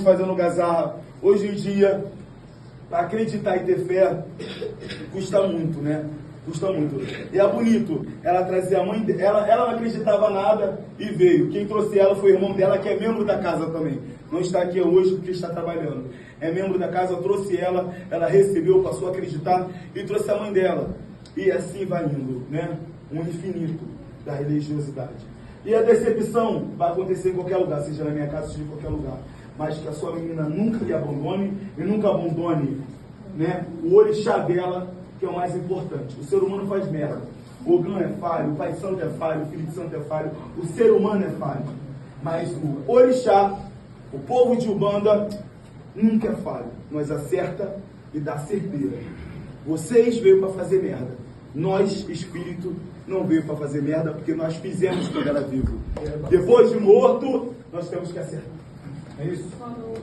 fazendo gazarra. Hoje em dia, para acreditar e ter fé, custa muito, né? Custa muito. E é bonito, ela trazia a mãe dela, ela não acreditava nada e veio. Quem trouxe ela foi o irmão dela, que é membro da casa também. Não está aqui hoje porque está trabalhando. É membro da casa, trouxe ela, ela recebeu, passou a acreditar e trouxe a mãe dela. E assim vai indo, né? Um infinito da religiosidade. E a decepção vai acontecer em qualquer lugar, seja na minha casa, seja em qualquer lugar. Mas que a sua menina nunca lhe abandone e nunca abandone, né, o orixá dela, que é o mais importante. O ser humano faz merda. O Ogã é falho, o Pai Santo é falho, o Filho Santo é falho, o ser humano é falho. Mas o orixá, o povo de Umbanda, nunca é falho. Nós acerta e dá certeira. Vocês veio para fazer merda. Nós, espírito, não veio para fazer merda, porque nós fizemos quando era vivo. Depois de morto, nós temos que acertar. É isso? Falou.